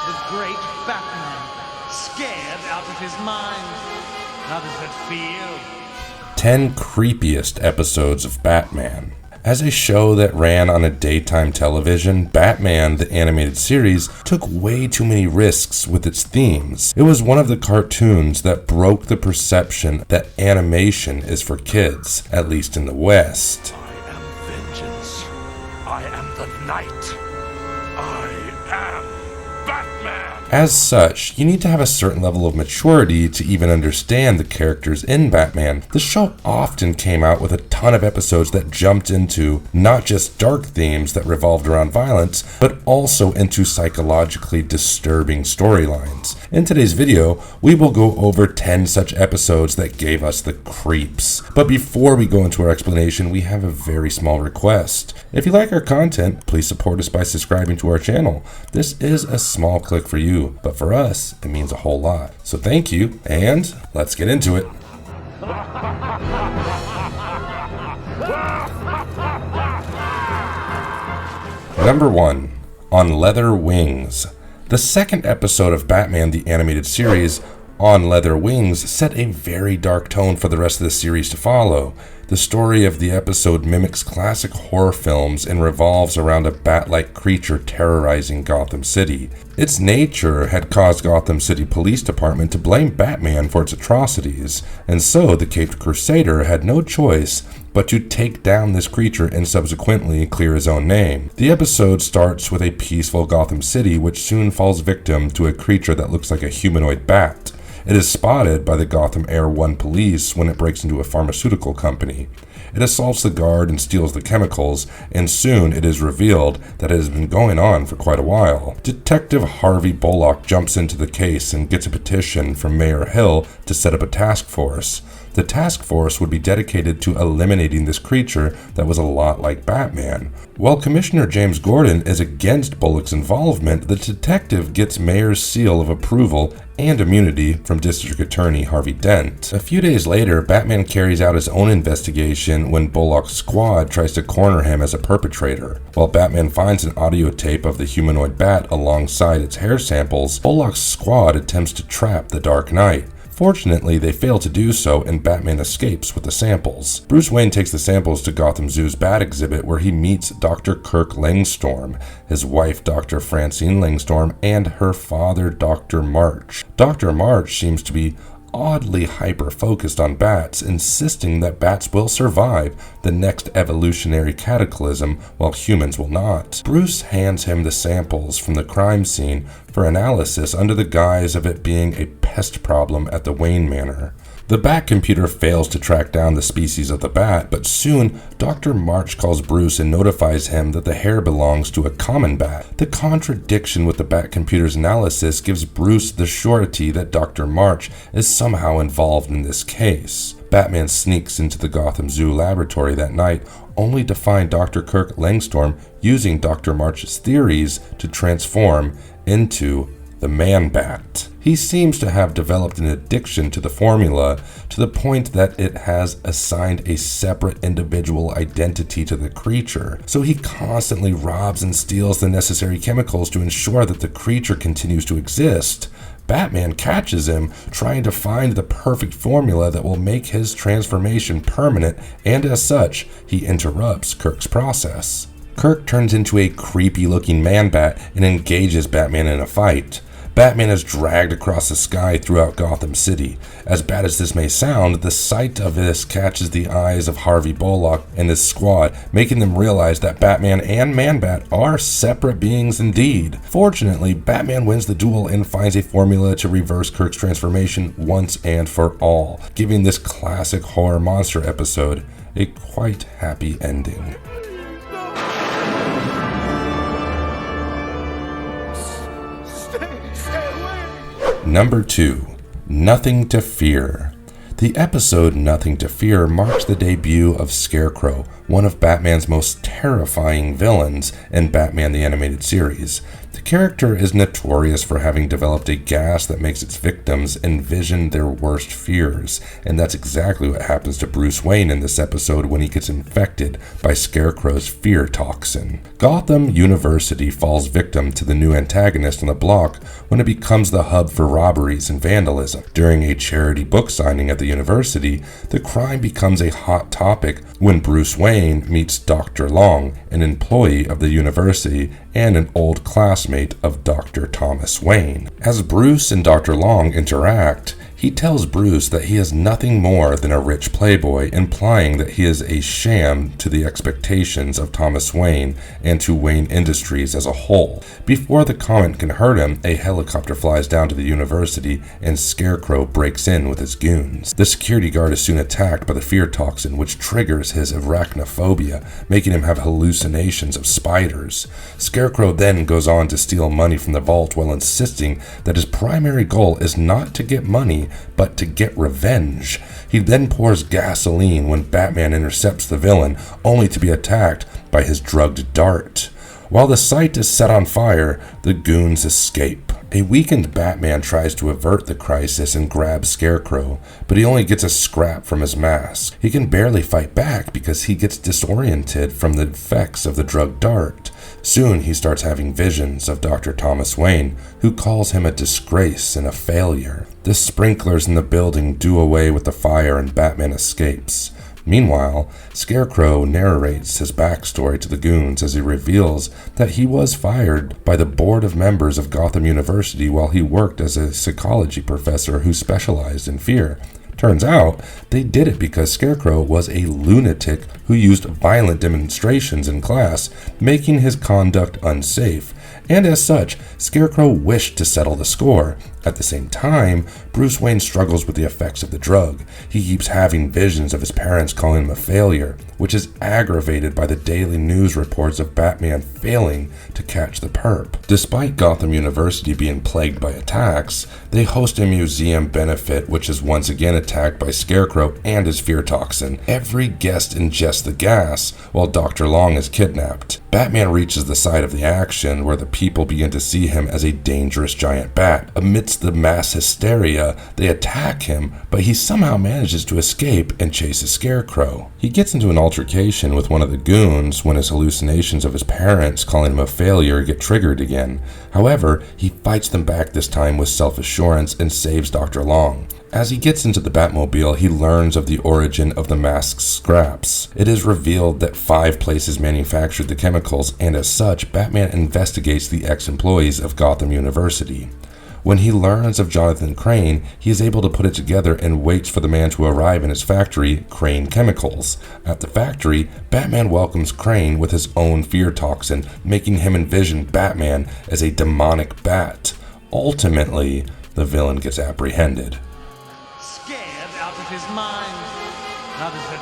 The great Batman, scared out of his mind. How does it feel? 10 creepiest episodes of Batman. As a show that ran on a daytime television, Batman, the animated series, took way too many risks with its themes. It was one of the cartoons that broke the perception that animation is for kids, at least in the West. I am vengeance. I am the night. I am Batman. As such, you need to have a certain level of maturity to even understand the characters in Batman. The show often came out with a ton of episodes that jumped into not just dark themes that revolved around violence, but also into psychologically disturbing storylines. In today's video, we will go over 10 such episodes that gave us the creeps. But before we go into our explanation, we have a very small request. If you like our content, please support us by subscribing to our channel. This is a small click for you, but for us, it means a whole lot. So thank you, and let's get into it. Number 1. On Leather Wings. The second episode of Batman the Animated Series, On Leather Wings, set a very dark tone for the rest of the series to follow. The story of the episode mimics classic horror films and revolves around a bat-like creature terrorizing Gotham City. Its nature had caused Gotham City Police Department to blame Batman for its atrocities, and so the Caped Crusader had no choice but to take down this creature and subsequently clear his own name. The episode starts with a peaceful Gotham City which soon falls victim to a creature that looks like a humanoid bat. It is spotted by the Gotham Air 1 police when it breaks into a pharmaceutical company. It assaults the guard and steals the chemicals, and soon it is revealed that it has been going on for quite a while. Detective Harvey Bullock jumps into the case and gets a petition from Mayor Hill to set up a task force. The task force would be dedicated to eliminating this creature that was a lot like Batman. While Commissioner James Gordon is against Bullock's involvement, the detective gets Mayor's seal of approval and immunity from District Attorney Harvey Dent. A few days later, Batman carries out his own investigation when Bullock's squad tries to corner him as a perpetrator. While Batman finds an audio tape of the humanoid bat alongside its hair samples, Bullock's squad attempts to trap the Dark Knight. Fortunately, they fail to do so, and Batman escapes with the samples. Bruce Wayne takes the samples to Gotham Zoo's Bat exhibit, where he meets Dr. Kirk Langstorm, his wife Dr. Francine Langstorm, and her father Dr. March. Dr. March seems to be oddly hyper-focused on bats, insisting that bats will survive the next evolutionary cataclysm while humans will not. Bruce hands him the samples from the crime scene for analysis under the guise of it being a pest problem at the Wayne Manor. The Bat computer fails to track down the species of the bat, but soon Dr. March calls Bruce and notifies him that the hair belongs to a common bat. The contradiction with the Bat computer's analysis gives Bruce the surety that Dr. March is somehow involved in this case. Batman sneaks into the Gotham Zoo laboratory that night, only to find Dr. Kirk Langstorm using Dr. March's theories to transform into the Man-Bat. He seems to have developed an addiction to the formula to the point that it has assigned a separate individual identity to the creature. So he constantly robs and steals the necessary chemicals to ensure that the creature continues to exist. Batman catches him trying to find the perfect formula that will make his transformation permanent, and as such, he interrupts Kirk's process. Kirk turns into a creepy-looking Man-Bat and engages Batman in a fight. Batman is dragged across the sky throughout Gotham City. As bad as this may sound, the sight of this catches the eyes of Harvey Bullock and his squad, making them realize that Batman and Man-Bat are separate beings indeed. Fortunately, Batman wins the duel and finds a formula to reverse Kirk's transformation once and for all, giving this classic horror monster episode a quite happy ending. Number 2. Nothing to Fear. The episode Nothing to Fear marks the debut of Scarecrow, one of Batman's most terrifying villains in Batman the Animated Series. The character is notorious for having developed a gas that makes its victims envision their worst fears, and that's exactly what happens to Bruce Wayne in this episode when he gets infected by Scarecrow's fear toxin. Gotham University falls victim to the new antagonist on the block when it becomes the hub for robberies and vandalism. During a charity book signing at the university, the crime becomes a hot topic when Bruce Wayne meets Dr. Long, an employee of the university and an old classmate of Dr. Thomas Wayne. As Bruce and Dr. Long interact, he tells Bruce that he is nothing more than a rich playboy, implying that he is a sham to the expectations of Thomas Wayne and to Wayne Industries as a whole. Before the comment can hurt him, a helicopter flies down to the university and Scarecrow breaks in with his goons. The security guard is soon attacked by the fear toxin, which triggers his arachnophobia, making him have hallucinations of spiders. Scarecrow then goes on to steal money from the vault while insisting that his primary goal is not to get money, but to get revenge. He then pours gasoline when Batman intercepts the villain, only to be attacked by his drugged dart. While the site is set on fire, the goons escape. A weakened Batman tries to avert the crisis and grab Scarecrow, but he only gets a scrap from his mask. He can barely fight back because he gets disoriented from the effects of the drugged dart. Soon he starts having visions of Dr. Thomas Wayne, who calls him a disgrace and a failure. The sprinklers in the building do away with the fire and Batman escapes. Meanwhile, Scarecrow narrates his backstory to the goons as he reveals that he was fired by the board of members of Gotham University while he worked as a psychology professor who specialized in fear. Turns out, they did it because Scarecrow was a lunatic who used violent demonstrations in class, making his conduct unsafe, and as such, Scarecrow wished to settle the score. At the same time, Bruce Wayne struggles with the effects of the drug. He keeps having visions of his parents calling him a failure, which is aggravated by the daily news reports of Batman failing to catch the perp. Despite Gotham University being plagued by attacks, they host a museum benefit which is once again attacked by Scarecrow and his fear toxin. Every guest ingests the gas, while Dr. Long is kidnapped. Batman reaches the site of the action, where the people begin to see him as a dangerous giant bat. Amidst the mass hysteria, they attack him, but he somehow manages to escape and chases Scarecrow. He gets into an altercation with one of the goons when his hallucinations of his parents calling him a failure get triggered again. However, he fights them back this time with self-assurance and saves Dr. Long. As he gets into the Batmobile, he learns of the origin of the mask's scraps. It is revealed that 5 places manufactured the chemicals, and as such, Batman investigates the ex-employees of Gotham University. When he learns of Jonathan Crane, he is able to put it together and waits for the man to arrive in his factory, Crane Chemicals. At the factory, Batman welcomes Crane with his own fear toxin, making him envision Batman as a demonic bat. Ultimately, the villain gets apprehended. Scared out of his mind. How does it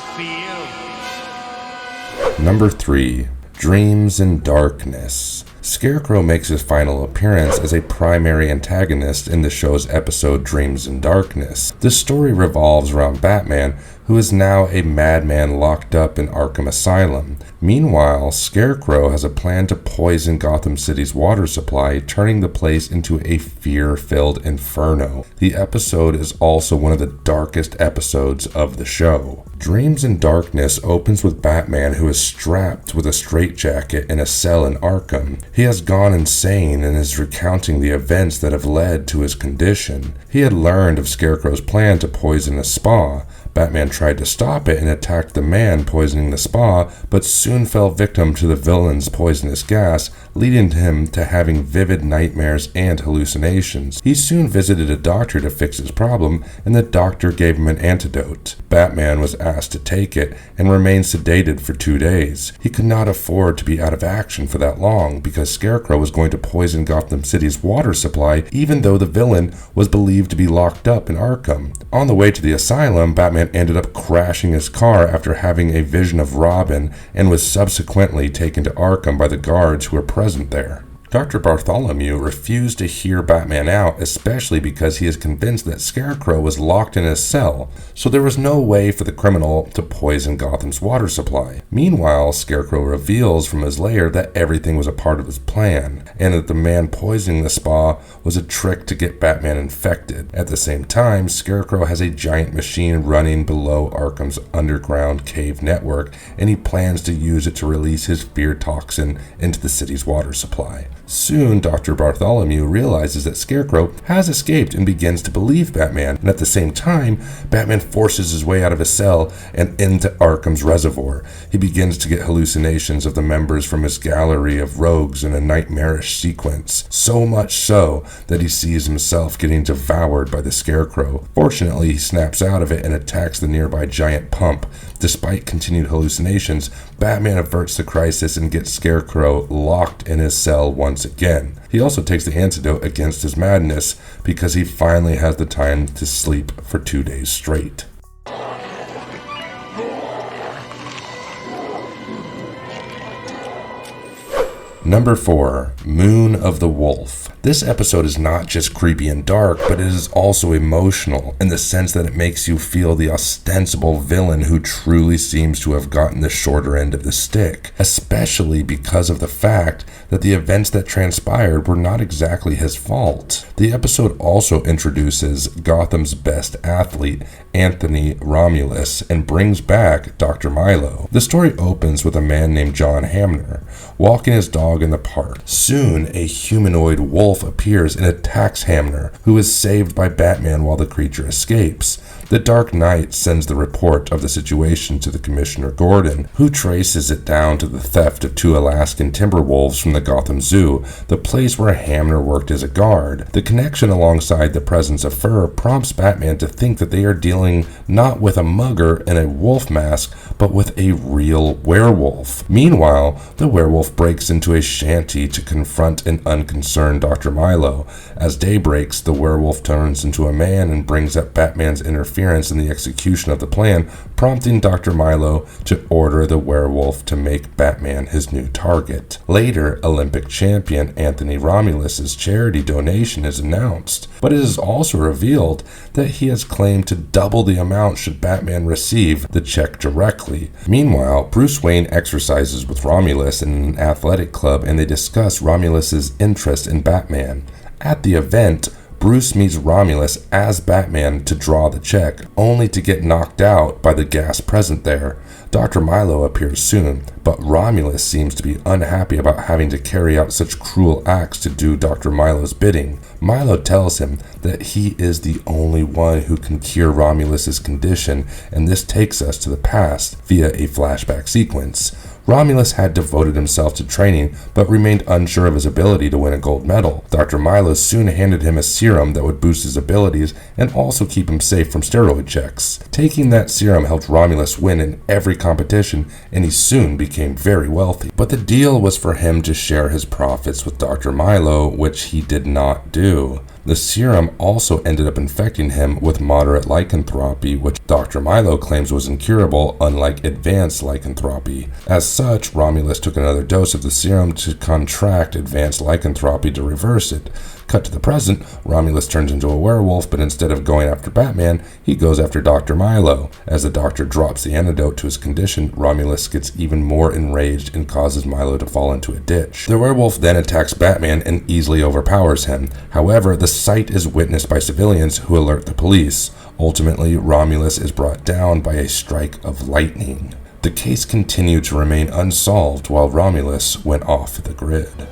feel? Number 3. Dreams in Darkness. Scarecrow makes his final appearance as a primary antagonist in the show's episode Dreams in Darkness. The story revolves around Batman, who is now a madman locked up in Arkham Asylum. Meanwhile, Scarecrow has a plan to poison Gotham City's water supply, turning the place into a fear-filled inferno. The episode is also one of the darkest episodes of the show. Dreams in Darkness opens with Batman, who is strapped with a straitjacket in a cell in Arkham. He has gone insane and is recounting the events that have led to his condition. He had learned of Scarecrow's plan to poison a spa. Batman tried to stop it and attacked the man poisoning the spa, but soon fell victim to the villain's poisonous gas, leading him to having vivid nightmares and hallucinations. He soon visited a doctor to fix his problem, and the doctor gave him an antidote. Batman was asked to take it and remained sedated for 2 days. He could not afford to be out of action for that long because Scarecrow was going to poison Gotham City's water supply, even though the villain was believed to be locked up in Arkham. On the way to the asylum, Batman ended up crashing his car after having a vision of Robin and was subsequently taken to Arkham by the guards who were present there. Dr. Bartholomew refused to hear Batman out, especially because he is convinced that Scarecrow was locked in his cell, so there was no way for the criminal to poison Gotham's water supply. Meanwhile, Scarecrow reveals from his lair that everything was a part of his plan, and that the man poisoning the spa was a trick to get Batman infected. At the same time, Scarecrow has a giant machine running below Arkham's underground cave network, and he plans to use it to release his fear toxin into the city's water supply. Soon, Dr. Bartholomew realizes that Scarecrow has escaped and begins to believe Batman, and at the same time, Batman forces his way out of his cell and into Arkham's reservoir. He begins to get hallucinations of the members from his gallery of rogues in a nightmarish sequence, so much so that he sees himself getting devoured by the Scarecrow. Fortunately, he snaps out of it and attacks the nearby giant pump. Despite continued hallucinations, Batman averts the crisis and gets Scarecrow locked in his cell once again. He also takes the antidote against his madness because he finally has the time to sleep for 2 days straight. Number 4, Moon of the Wolf. This episode is not just creepy and dark, but it is also emotional in the sense that it makes you feel the ostensible villain who truly seems to have gotten the shorter end of the stick, especially because of the fact that the events that transpired were not exactly his fault. The episode also introduces Gotham's best athlete, Anthony Romulus, and brings back Dr. Milo. The story opens with a man named John Hamner walking his dog in the park. Soon, a humanoid wolf appears and attacks Hamner, who is saved by Batman while the creature escapes. The Dark Knight sends the report of the situation to the Commissioner Gordon, who traces it down to the theft of 2 Alaskan timber wolves from the Gotham Zoo, the place where Hamner worked as a guard. The connection alongside the presence of fur prompts Batman to think that they are dealing not with a mugger in a wolf mask, but with a real werewolf. Meanwhile, the werewolf breaks into a shanty to confront an unconcerned Dr. Milo. As day breaks, the werewolf turns into a man and brings up Batman's interference in the execution of the plan, prompting Dr. Milo to order the werewolf to make Batman his new target. Later, Olympic champion Anthony Romulus's charity donation is announced, but it is also revealed that he has claimed to double the amount should Batman receive the check directly. Meanwhile, Bruce Wayne exercises with Romulus in an athletic club, and they discuss Romulus's interest in Batman. At the event, Bruce meets Romulus as Batman to draw the check, only to get knocked out by the gas present there. Dr. Milo appears soon, but Romulus seems to be unhappy about having to carry out such cruel acts to do Dr. Milo's bidding. Milo tells him that he is the only one who can cure Romulus's condition, and this takes us to the past via a flashback sequence. Romulus had devoted himself to training, but remained unsure of his ability to win a gold medal. Dr. Milo soon handed him a serum that would boost his abilities and also keep him safe from steroid checks. Taking that serum helped Romulus win in every competition, and he soon became very wealthy. But the deal was for him to share his profits with Dr. Milo, which he did not do. The serum also ended up infecting him with moderate lycanthropy, which Dr. Milo claims was incurable, unlike advanced lycanthropy. As such, Romulus took another dose of the serum to contract advanced lycanthropy to reverse it. Cut to the present, Romulus turns into a werewolf, but instead of going after Batman, he goes after Dr. Milo. As the doctor drops the antidote to his condition, Romulus gets even more enraged and causes Milo to fall into a ditch. The werewolf then attacks Batman and easily overpowers him. However, the sight is witnessed by civilians who alert the police. Ultimately, Romulus is brought down by a strike of lightning. The case continued to remain unsolved while Romulus went off the grid.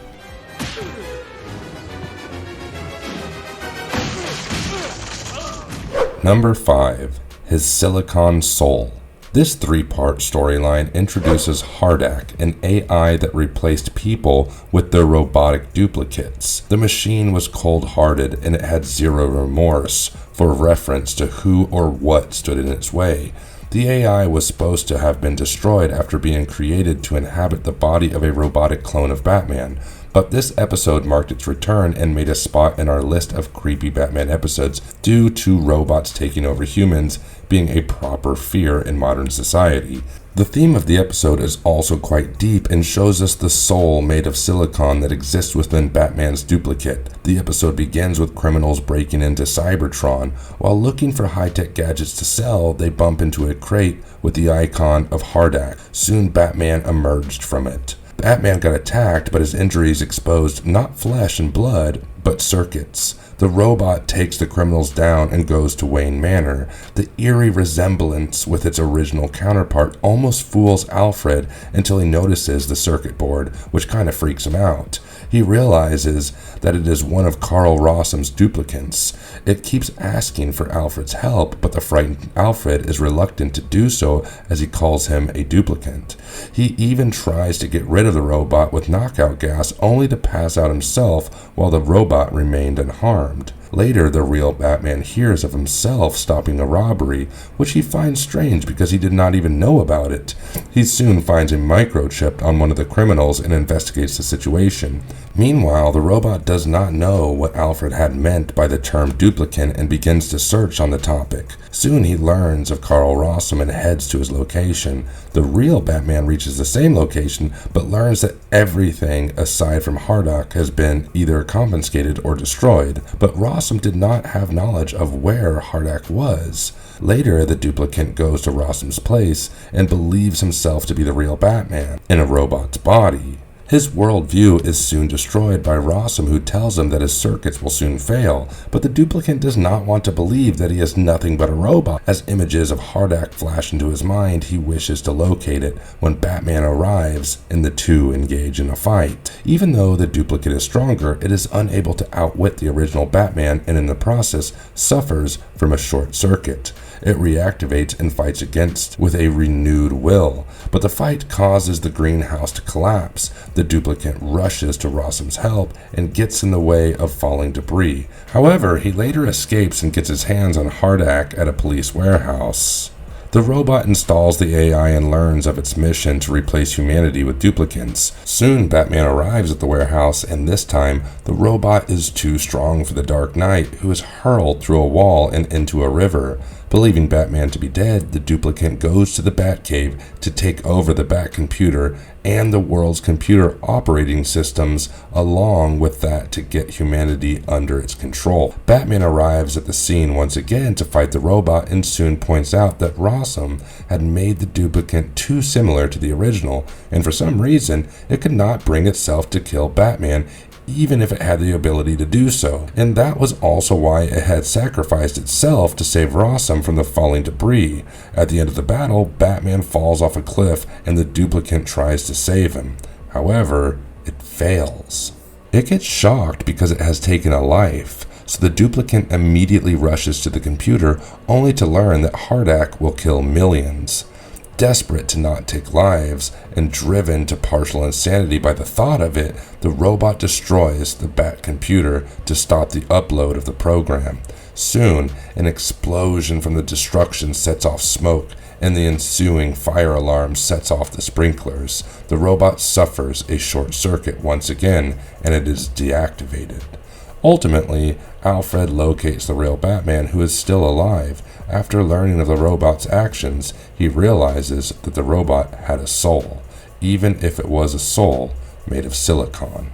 Number 5. His Silicon Soul. This 3-part storyline introduces Hardak, an AI that replaced people with their robotic duplicates. The machine was cold-hearted and it had zero remorse, for reference to who or what stood in its way. The AI was supposed to have been destroyed after being created to inhabit the body of a robotic clone of Batman, but this episode marked its return and made a spot in our list of creepy Batman episodes due to robots taking over humans being a proper fear in modern society. The theme of the episode is also quite deep and shows us the soul made of silicon that exists within Batman's duplicate. The episode begins with criminals breaking into Cybertron. While looking for high-tech gadgets to sell, they bump into a crate with the icon of Hardak. Soon Batman emerged from it. Batman got attacked, but his injuries exposed not flesh and blood, but circuits. The robot takes the criminals down and goes to Wayne Manor. The eerie resemblance with its original counterpart almost fools Alfred until he notices the circuit board, which kind of freaks him out. He realizes that it is one of Carl Rossum's duplicates. It keeps asking for Alfred's help, but the frightened Alfred is reluctant to do so as he calls him a duplicate. He even tries to get rid of the robot with knockout gas, only to pass out himself while the robot remained unharmed. Later, the real Batman hears of himself stopping a robbery, which he finds strange because he did not even know about it. He soon finds a microchip on one of the criminals and investigates the situation. Meanwhile, the robot does not know what Alfred had meant by the term duplicate and begins to search on the topic. Soon he learns of Carl Rossum and heads to his location. The real Batman reaches the same location, but learns that everything aside from Hardak has been either confiscated or destroyed. But Rossum did not have knowledge of where Hardak was. Later, the duplicate goes to Rossum's place and believes himself to be the real Batman in a robot's body. His worldview is soon destroyed by Rossum, who tells him that his circuits will soon fail, but the duplicate does not want to believe that he is nothing but a robot. As images of Hardak flash into his mind, he wishes to locate it. When Batman arrives, and the two engage in a fight. Even though the duplicate is stronger, it is unable to outwit the original Batman, and in the process suffers from a short circuit. It reactivates and fights against with a renewed will, but the fight causes the greenhouse to collapse. The duplicate rushes to Rossum's help and gets in the way of falling debris. However, he later escapes and gets his hands on Hardak at a police warehouse. The robot installs the AI and learns of its mission to replace humanity with duplicates. Soon, Batman arrives at the warehouse, and this time, the robot is too strong for the Dark Knight, who is hurled through a wall and into a river. Believing Batman to be dead, the duplicate goes to the Batcave to take over the Batcomputer and the world's computer operating systems, along with that to get humanity under its control. Batman arrives at the scene once again to fight the robot and soon points out that Rossum had made the duplicate too similar to the original, and for some reason, it could not bring itself to kill Batman, even if it had the ability to do so. And that was also why it had sacrificed itself to save Rossum from the falling debris. At the end of the battle, Batman falls off a cliff and the duplicate tries to save him. However, it fails. It gets shocked because it has taken a life, so the duplicate immediately rushes to the computer only to learn that Hardak will kill millions. Desperate to not take lives and driven to partial insanity by the thought of it, the robot destroys the Batcomputer to stop the upload of the program. Soon, an explosion from the destruction sets off smoke, and the ensuing fire alarm sets off the sprinklers. The robot suffers a short circuit once again, and it is deactivated. Ultimately, Alfred locates the real Batman, who is still alive. After learning of the robot's actions, he realizes that the robot had a soul, even if it was a soul made of silicon.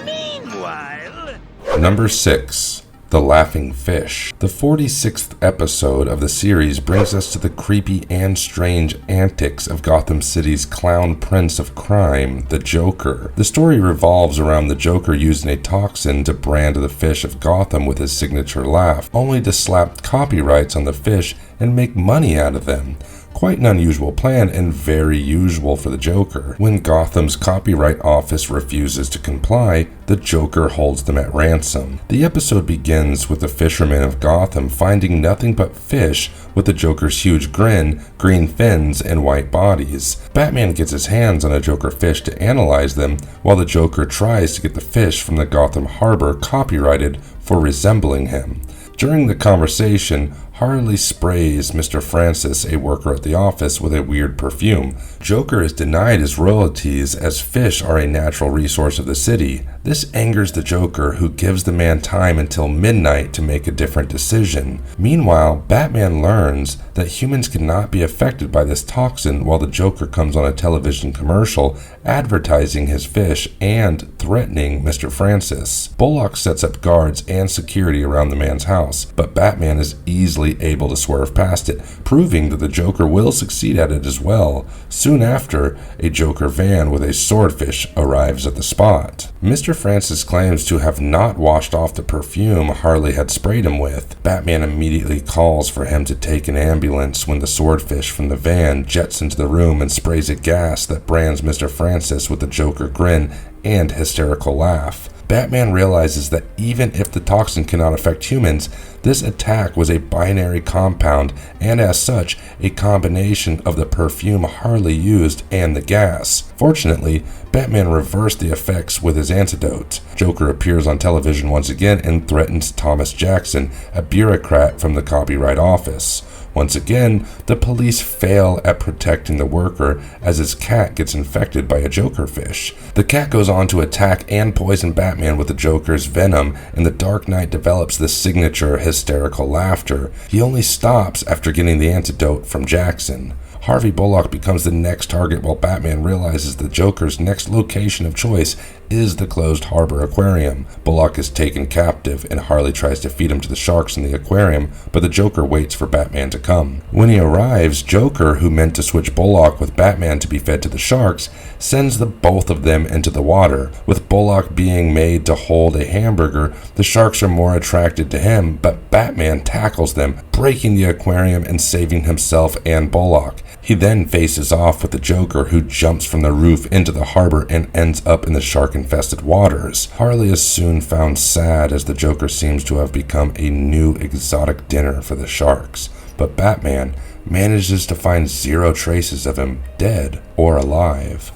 Meanwhile... Number 6. The Laughing Fish. The 46th episode of the series brings us to the creepy and strange antics of Gotham City's clown prince of crime, the Joker. The story revolves around the Joker using a toxin to brand the fish of Gotham with his signature laugh, only to slap copyrights on the fish and make money out of them. Quite an unusual plan and very usual for the Joker. When Gotham's copyright office refuses to comply, the Joker holds them at ransom. The episode begins with the fishermen of Gotham finding nothing but fish with the Joker's huge grin, green fins, and white bodies. Batman gets his hands on a Joker fish to analyze them, while the Joker tries to get the fish from the Gotham harbor copyrighted for resembling him. During the conversation, Harley sprays Mr. Francis, a worker at the office, with a weird perfume. Joker is denied his royalties as fish are a natural resource of the city. This angers the Joker, who gives the man time until midnight to make a different decision. Meanwhile, Batman learns that humans cannot be affected by this toxin while the Joker comes on a television commercial advertising his fish and threatening Mr. Francis. Bullock sets up guards and security around the man's house, but Batman is easily able to swerve past it, proving that the Joker will succeed at it as well. Soon after, a Joker van with a swordfish arrives at the spot. Mr. Francis claims to have not washed off the perfume Harley had sprayed him with. Batman immediately calls for him to take an ambulance when the swordfish from the van jets into the room and sprays a gas that brands Mr. Francis with a Joker grin and hysterical laugh. Batman realizes that even if the toxin cannot affect humans, this attack was a binary compound and as such, a combination of the perfume Harley used and the gas. Fortunately, Batman reversed the effects with his antidote. Joker appears on television once again and threatens Thomas Jackson, a bureaucrat from the Copyright Office. Once again, the police fail at protecting the worker as his cat gets infected by a Joker fish. The cat goes on to attack and poison Batman with the Joker's venom, and the Dark Knight develops the signature hysterical laughter. He only stops after getting the antidote from Jackson. Harvey Bullock becomes the next target while Batman realizes the Joker's next location of choice is the closed harbor aquarium. Bullock is taken captive and Harley tries to feed him to the sharks in the aquarium, but the Joker waits for Batman to come. When he arrives, Joker, who meant to switch Bullock with Batman to be fed to the sharks, sends the both of them into the water. With Bullock being made to hold a hamburger, the sharks are more attracted to him, but Batman tackles them, breaking the aquarium and saving himself and Bullock. He then faces off with the Joker, who jumps from the roof into the harbor and ends up in the shark-infested waters. Harley is soon found sad as the Joker seems to have become a new exotic dinner for the sharks. But Batman manages to find zero traces of him, dead or alive.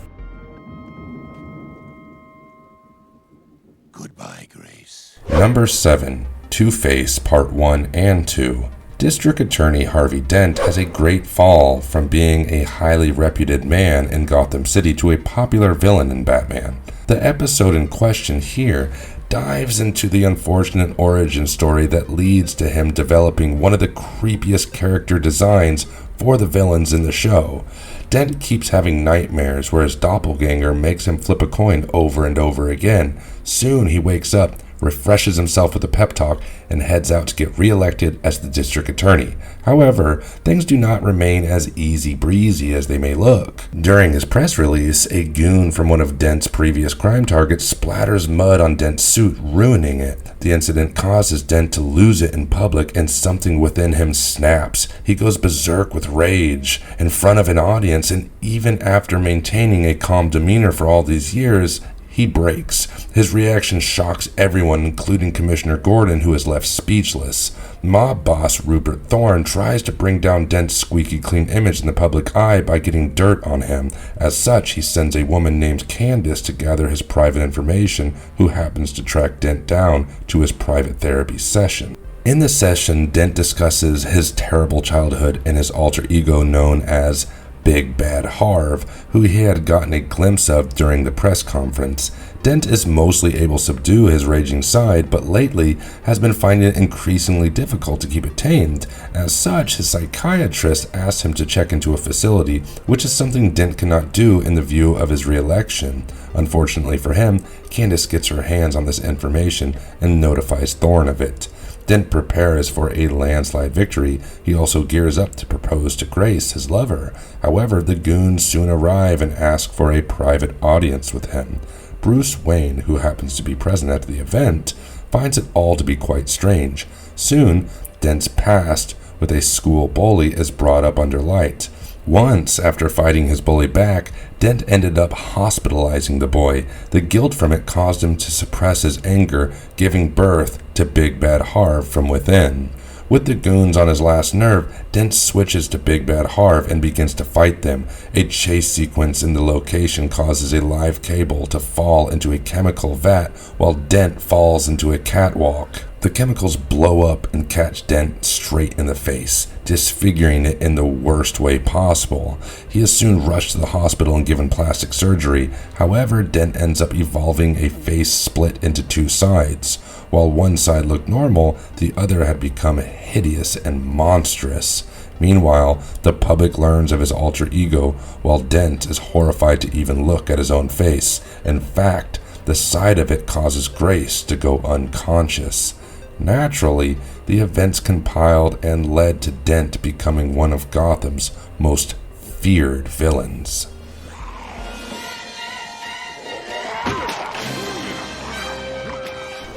Goodbye, Grace. Number 7. Two-Face Part 1 and 2. District Attorney Harvey Dent has a great fall from being a highly reputed man in Gotham City to a popular villain in Batman. The episode in question here dives into the unfortunate origin story that leads to him developing one of the creepiest character designs for the villains in the show. Dent keeps having nightmares where his doppelganger makes him flip a coin over and over again. Soon he wakes up, refreshes himself with a pep talk, and heads out to get re-elected as the district attorney. However, things do not remain as easy breezy as they may look. During his press release, a goon from one of Dent's previous crime targets splatters mud on Dent's suit, ruining it. The incident causes Dent to lose it in public, and something within him snaps. He goes berserk with rage in front of an audience, and even after maintaining a calm demeanor for all these years, he breaks. His reaction shocks everyone, including Commissioner Gordon, who is left speechless. Mob boss Rupert Thorne tries to bring down Dent's squeaky clean image in the public eye by getting dirt on him. As such, he sends a woman named Candace to gather his private information, who happens to track Dent down to his private therapy session. In the session, Dent discusses his terrible childhood and his alter ego known as Big Bad Harv, who he had gotten a glimpse of during the press conference. Dent is mostly able to subdue his raging side, but lately has been finding it increasingly difficult to keep it tamed. As such, his psychiatrist asked him to check into a facility, which is something Dent cannot do in the view of his re-election. Unfortunately for him, Candace gets her hands on this information and notifies Thorne of it. Dent prepares for a landslide victory. He also gears up to propose to Grace, his lover. However, the goons soon arrive and ask for a private audience with him. Bruce Wayne, who happens to be present at the event, finds it all to be quite strange. Soon, Dent's past with a school bully is brought up under light. Once, after fighting his bully back, Dent ended up hospitalizing the boy. The guilt from it caused him to suppress his anger, giving birth to Big Bad Harv from within. With the goons on his last nerve, Dent switches to Big Bad Harv and begins to fight them. A chase sequence in the location causes a live cable to fall into a chemical vat while Dent falls into a catwalk. The chemicals blow up and catch Dent straight in the face, disfiguring it in the worst way possible. He is soon rushed to the hospital and given plastic surgery. However, Dent ends up evolving a face split into two sides. While one side looked normal, the other had become hideous and monstrous. Meanwhile, the public learns of his alter ego, while Dent is horrified to even look at his own face. In fact, the sight of it causes Grace to go unconscious. Naturally, the events compiled and led to Dent becoming one of Gotham's most feared villains.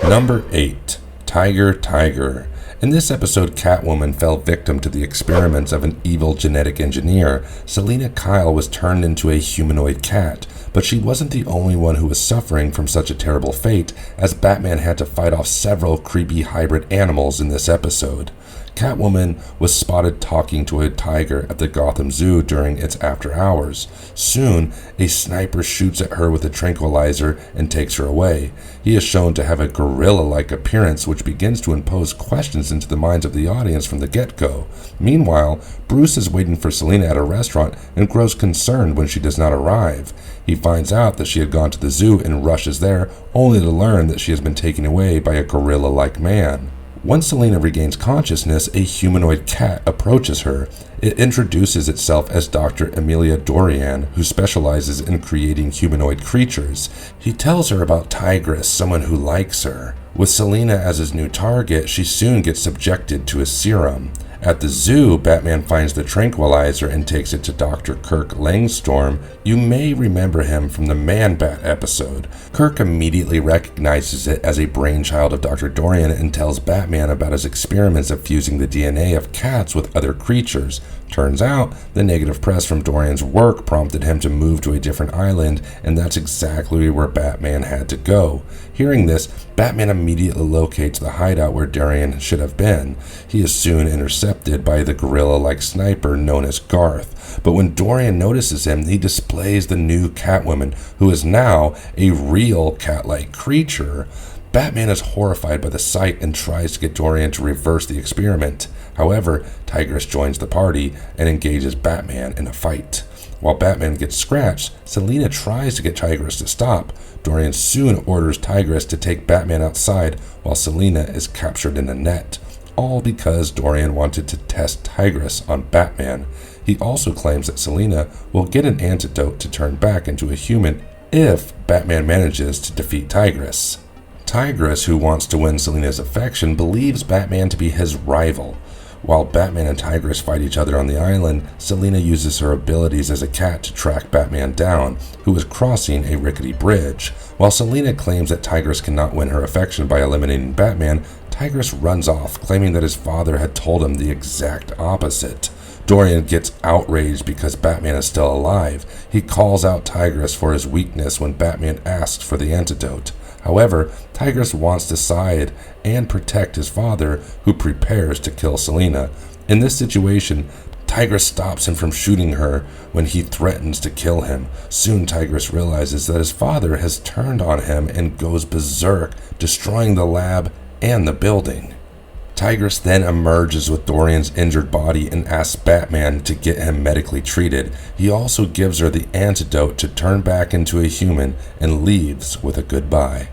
Number 8. Tiger. In this episode, Catwoman fell victim to the experiments of an evil genetic engineer. Selina Kyle was turned into a humanoid cat, but she wasn't the only one who was suffering from such a terrible fate, as Batman had to fight off several creepy hybrid animals in this episode. Catwoman was spotted talking to a tiger at the Gotham Zoo during its after hours. Soon, a sniper shoots at her with a tranquilizer and takes her away. He is shown to have a gorilla-like appearance, which begins to impose questions into the minds of the audience from the get-go. Meanwhile, Bruce is waiting for Selina at a restaurant and grows concerned when she does not arrive. He finds out that she had gone to the zoo and rushes there, only to learn that she has been taken away by a gorilla-like man. Once Selina regains consciousness, a humanoid cat approaches her. It introduces itself as Dr. Emilia Dorian, who specializes in creating humanoid creatures. He tells her about Tigress, someone who likes her. With Selina as his new target, she soon gets subjected to his serum. At the zoo, Batman finds the tranquilizer and takes it to Dr. Kirk Langstorm. You may remember him from the Man-Bat episode. Kirk immediately recognizes it as a brainchild of Dr. Dorian and tells Batman about his experiments of fusing the DNA of cats with other creatures. Turns out, the negative press from Dorian's work prompted him to move to a different island, and that's exactly where Batman had to go. Hearing this, Batman immediately locates the hideout where Dorian should have been. He is soon intercepted by the gorilla-like sniper known as Garth, but when Dorian notices him, he displays the new Catwoman, who is now a real cat-like creature. Batman is horrified by the sight and tries to get Dorian to reverse the experiment. However, Tigress joins the party and engages Batman in a fight. While Batman gets scratched, Selina tries to get Tigress to stop. Dorian soon orders Tigress to take Batman outside while Selina is captured in a net. All because Dorian wanted to test Tigress on Batman. He also claims that Selina will get an antidote to turn back into a human if Batman manages to defeat Tigress. Tigress, who wants to win Selina's affection, believes Batman to be his rival. While Batman and Tigress fight each other on the island, Selina uses her abilities as a cat to track Batman down, who is crossing a rickety bridge. While Selina claims that Tigress cannot win her affection by eliminating Batman, Tigress runs off, claiming that his father had told him the exact opposite. Dorian gets outraged because Batman is still alive. He calls out Tigress for his weakness when Batman asks for the antidote. However, Tigress wants to side and protect his father, who prepares to kill Selina. In this situation, Tigress stops him from shooting her when he threatens to kill him. Soon, Tigress realizes that his father has turned on him and goes berserk, destroying the lab and the building. Tigress then emerges with Dorian's injured body and asks Batman to get him medically treated. He also gives her the antidote to turn back into a human and leaves with a goodbye.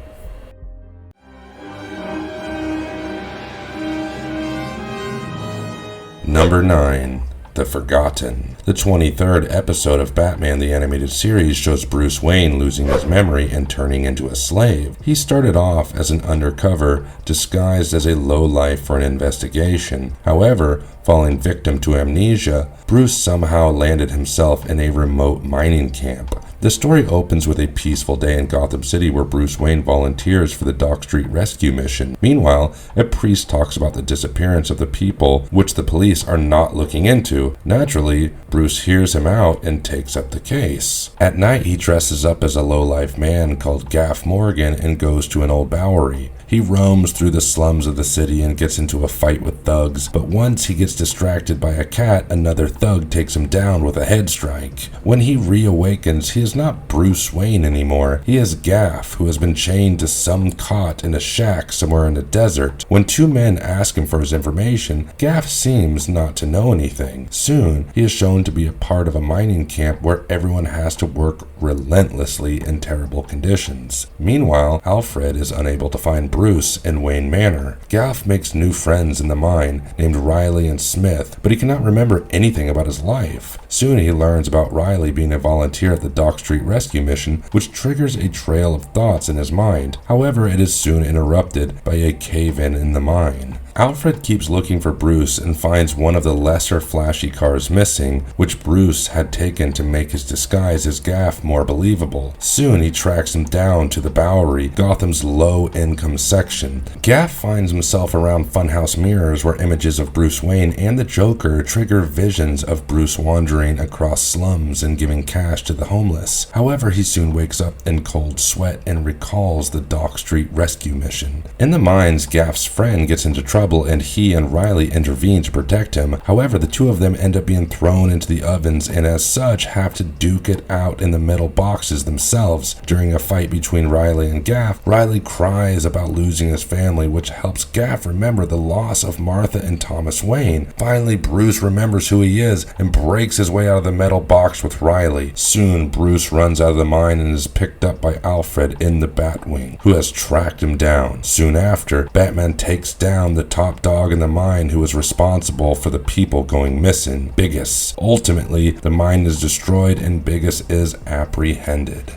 Number 9. The Forgotten. The 23rd episode of Batman the Animated Series shows Bruce Wayne losing his memory and turning into a slave. He started off as an undercover, disguised as a lowlife for an investigation. However, falling victim to amnesia, Bruce somehow landed himself in a remote mining camp. The story opens with a peaceful day in Gotham City where Bruce Wayne volunteers for the Dock Street rescue mission. Meanwhile, a priest talks about the disappearance of the people, which the police are not looking into. Naturally, Bruce hears him out and takes up the case. At night, he dresses up as a low-life man called Gaff Morgan and goes to an old Bowery. He roams through the slums of the city and gets into a fight with thugs, but once he gets distracted by a cat, another thug takes him down with a head strike. When he reawakens, he is not Bruce Wayne anymore. He is Gaff, who has been chained to some cot in a shack somewhere in the desert. When two men ask him for his information, Gaff seems not to know anything. Soon, he is shown to be a part of a mining camp where everyone has to work relentlessly in terrible conditions. Meanwhile, Alfred is unable to find Bruce in Wayne Manor. Gaff makes new friends in the mine named Riley and Smith, but he cannot remember anything about his life. Soon he learns about Riley being a volunteer at the Dock Street rescue mission, which triggers a trail of thoughts in his mind. However, it is soon interrupted by a cave-in in the mine. Alfred keeps looking for Bruce and finds one of the lesser flashy cars missing, which Bruce had taken to make his disguise as Gaff more believable. Soon he tracks him down to the Bowery, Gotham's low-income section. Gaff finds himself around funhouse mirrors where images of Bruce Wayne and the Joker trigger visions of Bruce wandering across slums and giving cash to the homeless. However, he soon wakes up in cold sweat and recalls the Dock Street rescue mission. In the mines, Gaff's friend gets into trouble and he and Riley intervene to protect him. However, the two of them end up being thrown into the ovens and as such have to duke it out in the metal boxes themselves. During a fight between Riley and Gaff, Riley cries about losing his family, which helps Gaff remember the loss of Martha and Thomas Wayne. Finally, Bruce remembers who he is and breaks his way out of the metal box with Riley. Soon, Bruce runs out of the mine and is picked up by Alfred in the Batwing, who has tracked him down. Soon after, Batman takes down the top dog in the mine who is responsible for the people going missing, Biggest. Ultimately, the mine is destroyed and Biggest is apprehended.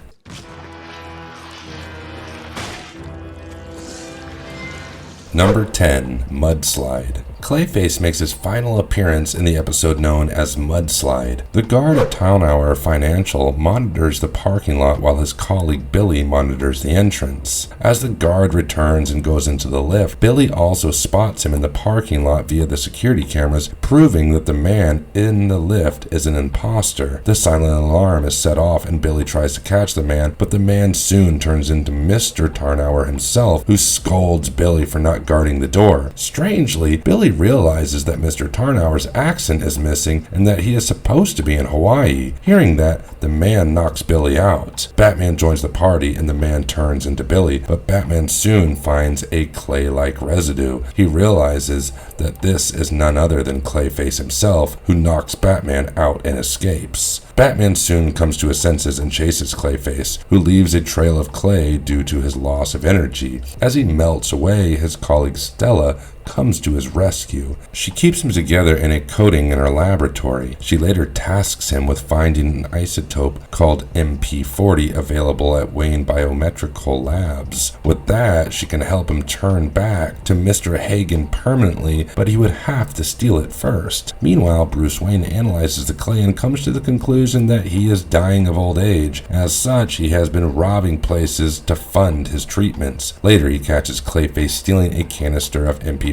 Number 10. Mudslide. Clayface makes his final appearance in the episode known as Mudslide. The guard at Town Hour Financial monitors the parking lot while his colleague Billy monitors the entrance. As the guard returns and goes into the lift, Billy also spots him in the parking lot via the security cameras, proving that the man in the lift is an imposter. The silent alarm is set off and Billy tries to catch the man, but the man soon turns into Mr. Tarnower himself, who scolds Billy for not guarding the door. Strangely, Billy realizes that Mr. Tarnower's accent is missing and that he is supposed to be in Hawaii. Hearing that, the man knocks Billy out. Batman joins the party and the man turns into Billy, but Batman soon finds a clay-like residue. He realizes that this is none other than Clayface himself, who knocks Batman out and escapes. Batman soon comes to his senses and chases Clayface, who leaves a trail of clay due to his loss of energy. As he melts away, his colleague Stella comes to his rescue. She keeps him together in a coating in her laboratory. She later tasks him with finding an isotope called MP40 available at Wayne Biometrical Labs. With that, she can help him turn back to Mr. Hagen permanently, but he would have to steal it first. Meanwhile, Bruce Wayne analyzes the clay and comes to the conclusion that he is dying of old age. As such, he has been robbing places to fund his treatments. Later, he catches Clayface stealing a canister of MP40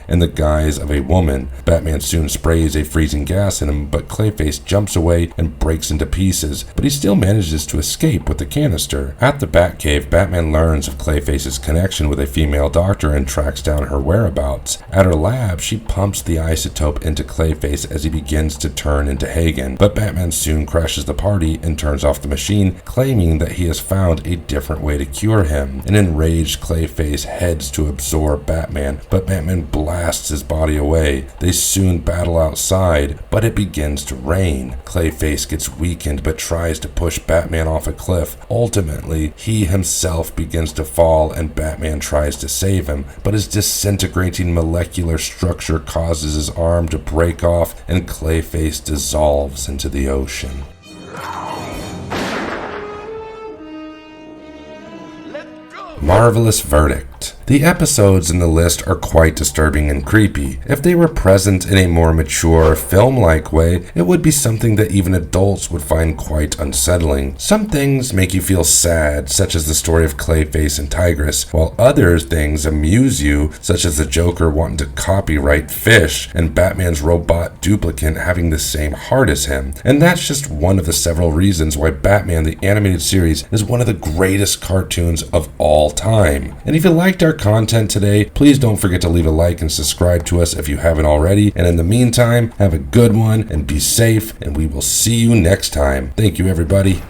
in the guise of a woman. Batman soon sprays a freezing gas in him, but Clayface jumps away and breaks into pieces, but he still manages to escape with the canister. At the Batcave, Batman learns of Clayface's connection with a female doctor and tracks down her whereabouts. At her lab, she pumps the isotope into Clayface as he begins to turn into Hagen, but Batman soon crashes the party and turns off the machine, claiming that he has found a different way to cure him. An enraged Clayface heads to absorb Batman, but Batman blasts his body away. They soon battle outside, but it begins to rain. Clayface gets weakened but tries to push Batman off a cliff. Ultimately, he himself begins to fall and Batman tries to save him, but his disintegrating molecular structure causes his arm to break off and Clayface dissolves into the ocean. Marvelous verdict. The episodes in the list are quite disturbing and creepy. If they were present in a more mature, film-like way, it would be something that even adults would find quite unsettling. Some things make you feel sad, such as the story of Clayface and Tigress, while other things amuse you, such as the Joker wanting to copyright Fish and Batman's robot duplicate having the same heart as him. And that's just one of the several reasons why Batman the Animated Series is one of the greatest cartoons of all time. And if you liked our content today, please don't forget to leave a like and subscribe to us if you haven't already. And in the meantime, have a good one and be safe, and we will see you next time. Thank you, everybody.